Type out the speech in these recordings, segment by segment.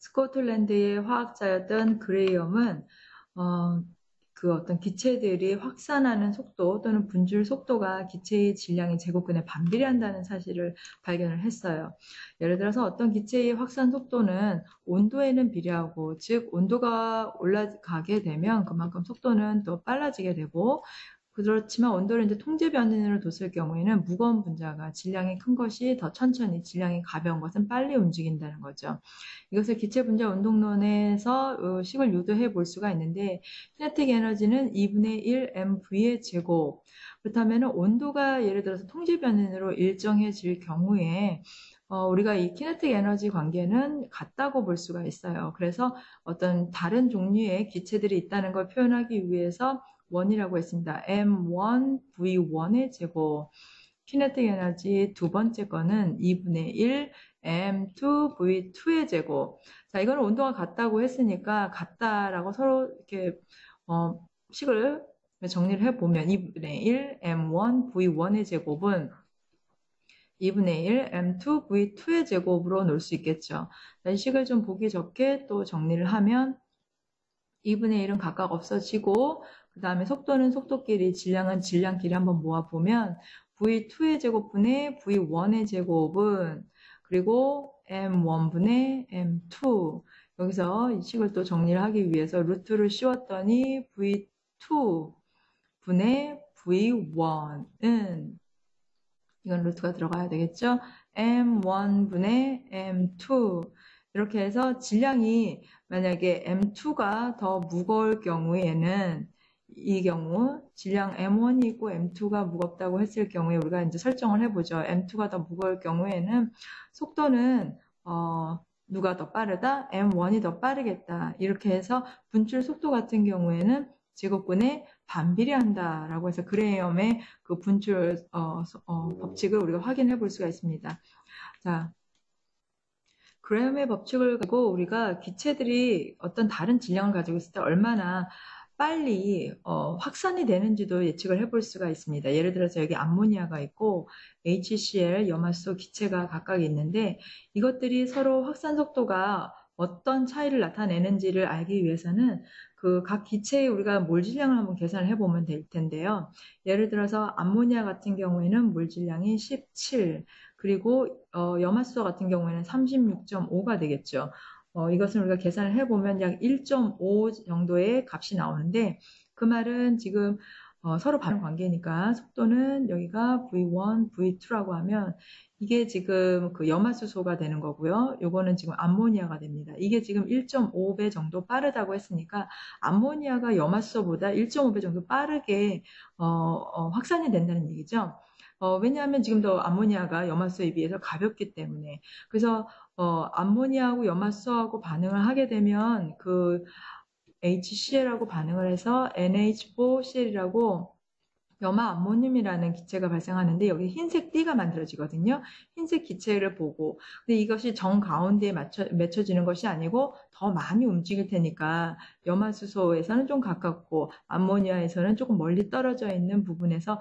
스코틀랜드의 화학자였던 그레이엄은 그 어떤 기체들이 확산하는 속도 또는 분출 속도가 기체의 질량의 제곱근에 반비례한다는 사실을 발견을 했어요. 예를 들어서 어떤 기체의 확산 속도는 온도에는 비례하고, 즉 온도가 올라가게 되면 그만큼 속도는 또 빨라지게 되고, 그렇지만 온도를 이제 통제 변인으로 뒀을 경우에는 무거운 분자가 질량이 큰 것이 더 천천히, 질량이 가벼운 것은 빨리 움직인다는 거죠. 이것을 기체 분자 운동론에서 식을 유도해 볼 수가 있는데, 키네틱 에너지는 2분의 1 mv의 제곱. 그렇다면 온도가 예를 들어서 통제 변인으로 일정해질 경우에 우리가 이 키네틱 에너지 관계는 같다고 볼 수가 있어요. 그래서 어떤 다른 종류의 기체들이 있다는 걸 표현하기 위해서 원이라고 했습니다. m1v1의 제곱. 키네틱 에너지 두 번째 거는 2분의 1 m2v2의 제곱. 자, 이거는 온도가 같다고 했으니까 같다라고 서로 이렇게 식을 정리를 해보면 2분의 1 m1v1의 제곱은 2분의 1 m2v2의 제곱으로 놓을 수 있겠죠. 이 식을 좀 보기 좋게 또 정리를 하면 2분의 1은 각각 없어지고, 그 다음에 속도는 속도끼리, 질량은 질량끼리 한번 모아보면 v2의 제곱분의 v1의 제곱은, 그리고 m1분의 m2, 여기서 이 식을 또 정리를 하기 위해서 루트를 씌웠더니 v2분의 v1은, 이건 루트가 들어가야 되겠죠? m1분의 m2, 이렇게 해서 질량이 만약에 m2가 더 무거울 경우에는, 이 경우 질량 m1이 있고 m2가 무겁다고 했을 경우에 우리가 이제 설정을 해보죠. m2가 더 무거울 경우에는 속도는 누가 더 빠르다? m1이 더 빠르겠다. 이렇게 해서 분출 속도 같은 경우에는 제곱근에 반비례한다라고 해서 그레이엄의 그 분출 법칙을 우리가 확인해 볼 수가 있습니다. 자, 그레이엄의 법칙을 가지고 우리가 기체들이 어떤 다른 질량을 가지고 있을 때 얼마나 빨리 확산이 되는지도 예측을 해볼 수가 있습니다. 예를 들어서 여기 암모니아가 있고 HCl, 염화수 기체가 각각 있는데, 이것들이 서로 확산 속도가 어떤 차이를 나타내는지를 알기 위해서는 그 각 기체의 우리가 몰 질량을 한번 계산을 해보면 될 텐데요. 예를 들어서 암모니아 같은 경우에는 몰 질량이 17, 그리고 염화수 같은 경우에는 36.5가 되겠죠. 이것을 우리가 계산을 해보면 약 1.5 정도의 값이 나오는데, 그 말은 지금 서로 반응 관계니까 속도는 여기가 V1, V2라고 하면 이게 지금 그 염화수소가 되는 거고요. 요거는 지금 암모니아가 됩니다. 이게 지금 1.5배 정도 빠르다고 했으니까 암모니아가 염화수소보다 1.5배 정도 빠르게 확산이 된다는 얘기죠. 왜냐하면 지금 더 암모니아가 염화수소에 비해서 가볍기 때문에. 그래서 암모니아하고 염화수소하고 반응을 하게 되면 그 HCl하고 반응을 해서 NH4Cl이라고 염화암모늄이라는 기체가 발생하는데, 여기 흰색 띠가 만들어지거든요. 흰색 기체를 보고, 근데 이것이 정 가운데에 맺혀지는 것이 아니고 더 많이 움직일 테니까 염화수소에서는 좀 가깝고 암모니아에서는 조금 멀리 떨어져 있는 부분에서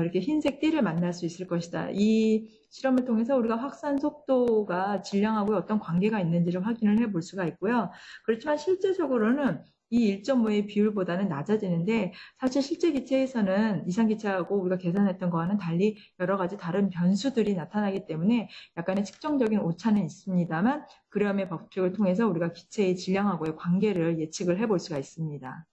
이렇게 흰색 띠를 만날 수 있을 것이다. 이 실험을 통해서 우리가 확산 속도가 질량하고 어떤 관계가 있는지를 확인을 해볼 수가 있고요. 그렇지만 실제적으로는 이 1.5의 비율보다는 낮아지는데, 사실 실제 기체에서는 이상기체하고 우리가 계산했던 거와는 달리 여러 가지 다른 변수들이 나타나기 때문에 약간의 측정적인 오차는 있습니다만, 그레엄의 법칙을 통해서 우리가 기체의 질량하고의 관계를 예측을 해볼 수가 있습니다.